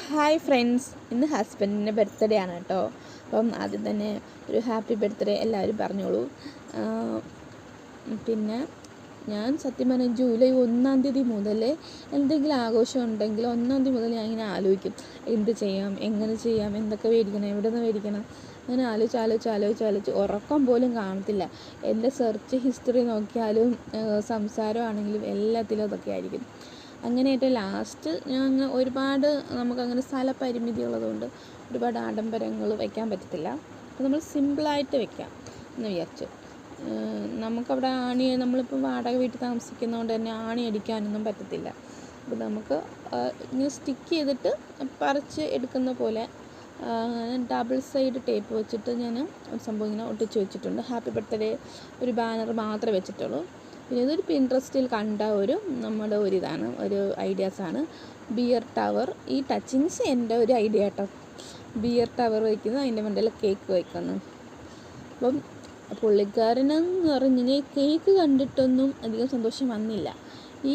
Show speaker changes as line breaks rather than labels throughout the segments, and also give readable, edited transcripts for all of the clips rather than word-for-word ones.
Hi friends, ഇന്ന് ഹസ്ബൻഡിൻ്റെ birthday ആണ് കേട്ടോ. അപ്പം ആദ്യം തന്നെ ഒരു ഹാപ്പി ബർത്ത്ഡേ എല്ലാവരും പറഞ്ഞോളൂ. പിന്നെ ഞാൻ സത്യം പറഞ്ഞാൽ ജൂലൈ 1 തീയതി മുതൽ എന്തെങ്കിലും ആഘോഷം ഉണ്ടെങ്കിൽ 1 തീയതി മുതൽ ഞാൻ ഇങ്ങനെ ആലോചിക്കും, എന്ത് ചെയ്യാം, എങ്ങനെ ചെയ്യാം, എന്തൊക്കെ മേടിക്കണം, എവിടെ നിന്ന് മേടിക്കണം, അങ്ങനെ ആലോചിച്ച് ഉറക്കം പോലും കാണത്തില്ല. എൻ്റെ സെർച്ച് ഹിസ്റ്ററി നോക്കിയാലും സംസാരമാണെങ്കിലും എല്ലാത്തിലും അതൊക്കെ ആയിരിക്കും. അങ്ങനെയായിട്ട് ലാസ്റ്റ് ഞാൻ അങ്ങനെ ഒരുപാട് നമുക്കങ്ങനെ സ്ഥലപരിമിതിയുള്ളതുകൊണ്ട് ഒരുപാട് ആഡംബരങ്ങൾ വയ്ക്കാൻ പറ്റത്തില്ല. അപ്പോൾ നമ്മൾ സിമ്പിളായിട്ട് വെക്കാം എന്ന് വിചാരിച്ചു. നമുക്കവിടെ നമ്മളിപ്പോൾ വാടക വീട്ടിൽ താമസിക്കുന്നതുകൊണ്ട് തന്നെ ആണി അടിക്കാനൊന്നും പറ്റത്തില്ല. അപ്പോൾ നമുക്ക് ഇങ്ങനെ സ്റ്റിക്ക് ചെയ്തിട്ട് പറിച്ച് എടുക്കുന്ന പോലെ ഡബിൾ സൈഡ് ടേപ്പ് വെച്ചിട്ട് ഞാൻ ഒരു സംഭവം ഇങ്ങനെ ഒട്ടിച്ച് വെച്ചിട്ടുണ്ട്. ഹാപ്പി ബർത്ത്ഡേ ഒരു ബാനർ മാത്രമേ വെച്ചിട്ടുള്ളൂ. പിന്നെ ഇതൊരു പിൻട്രസ്റ്റിൽ കണ്ട നമ്മുടെ ഒരിതാണ്, ഒരു ഐഡിയാസാണ്. ബിയർ ടവർ, ഈ ടച്ചിങ്സ് എൻ്റെ ഒരു ഐഡിയ കേട്ടോ. ബിയർ ടവർ വയ്ക്കുന്നു, അതിൻ്റെ മണ്ടയിൽ കേക്ക് വയ്ക്കുന്നു. അപ്പം പുള്ളിക്കാരനെന്ന് പറഞ്ഞാൽ കേക്ക് കണ്ടിട്ടൊന്നും അധികം സന്തോഷം വന്നില്ല.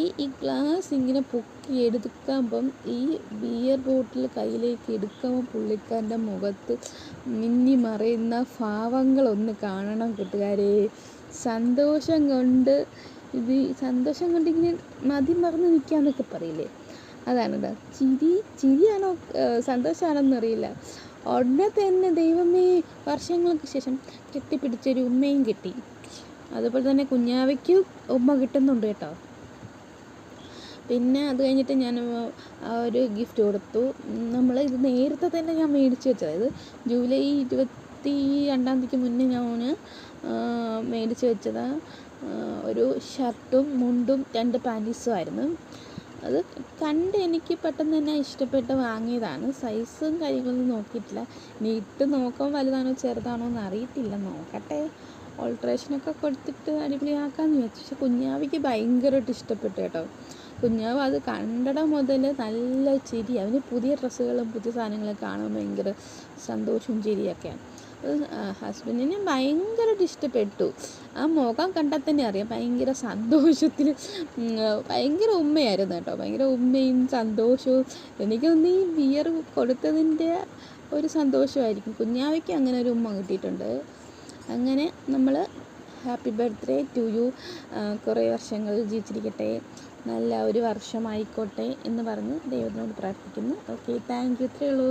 ഈ ഗ്ലാസ് ഇങ്ങനെ പൊക്കി എടുക്കുമ്പം ഈ ബിയർ ബോട്ടിൽ കയ്യിലേക്ക് എടുക്കുമ്പോൾ പുള്ളിക്കാരൻ്റെ മുഖത്ത് മിന്നി മറയുന്ന ഭാവങ്ങളൊന്ന് കാണണം കൂട്ടുകാരെ. സന്തോഷം കൊണ്ട് ഇങ്ങനെ മറന്ന് നിൽക്കാന്നൊക്കെ പറയില്ലേ, അതാണ് കേട്ടോ. ചിരിയാണോ സന്തോഷമാണോന്നറിയില്ല. ഉടനെ തന്നെ ദൈവമേ, വർഷങ്ങൾക്ക് ശേഷം കെട്ടിപ്പിടിച്ചൊരു ഉമ്മയും കിട്ടി. അതുപോലെ തന്നെ കുഞ്ഞാവയ്ക്ക് ഉമ്മ കിട്ടുന്നുണ്ട് കേട്ടോ. പിന്നെ അത് കഴിഞ്ഞിട്ട് ഞാൻ ഒരു ഗിഫ്റ്റ് കൊടുത്തു. ഇത് നേരത്തെ തന്നെ ഞാൻ മേടിച്ച് വെച്ചത്. ഇത് ജൂലൈ 22 മുന്നേ ഞാൻ മേടിച്ച് വെച്ചതാണ്. ഒരു ഷർട്ടും മുണ്ടും 2 പാൻറ്റീസും ആയിരുന്നു. അത് കണ്ട് എനിക്ക് പെട്ടെന്ന് തന്നെ ഇഷ്ടപ്പെട്ട് വാങ്ങിയതാണ്. സൈസും കാര്യങ്ങളൊന്നും നോക്കിയിട്ടില്ല. ഇനി ഇട്ട് നോക്കാൻ വലുതാണോ ചെറുതാണോ എന്ന് അറിയത്തില്ല, നോക്കട്ടെ. ഓൾട്രേഷനൊക്കെ കൊടുത്തിട്ട് അടിപൊളിയാക്കാമെന്ന് വിചാരിച്ചു. പക്ഷെ കുഞ്ഞാവിക്ക് ഭയങ്കരമായിട്ട് ഇഷ്ടപ്പെട്ടു കേട്ടോ. കുഞ്ഞാവ് അത് കണ്ടിടം മുതൽ നല്ല ചിരി. അവന് പുതിയ ഡ്രസ്സുകളും പുതിയ സാധനങ്ങളും കാണാൻ ഭയങ്കര സന്തോഷവും ചിരിയൊക്കെയാണ്. ഹസ്ബൻഡിന് ഭയങ്കരമായിട്ട് ഇഷ്ടപ്പെട്ടു. ആ മുഖം കണ്ടാൽ തന്നെ അറിയാം, ഭയങ്കര സന്തോഷത്തിൽ ഭയങ്കര ഉമ്മയായിരുന്നു കേട്ടോ. ഭയങ്കര ഉമ്മയും സന്തോഷവും. എനിക്കൊന്ന് ഈ ബിയർ കൊടുത്തതിൻ്റെ ഒരു സന്തോഷമായിരിക്കും. കുഞ്ഞാവയ്ക്ക് അങ്ങനെ ഒരു ഉമ്മ കിട്ടിയിട്ടുണ്ട്. അങ്ങനെ നമ്മൾ ഹാപ്പി ബർത്ത്ഡേ ടു യു, കുറേ വർഷങ്ങൾ ജീവിച്ചിരിക്കട്ടെ, നല്ല ഒരു വർഷമായിക്കോട്ടെ എന്ന് പറഞ്ഞ് ദൈവത്തിനോട് പ്രാർത്ഥിക്കുന്നു. Okay, thank you. ഇത്രയേ ഉള്ളൂ.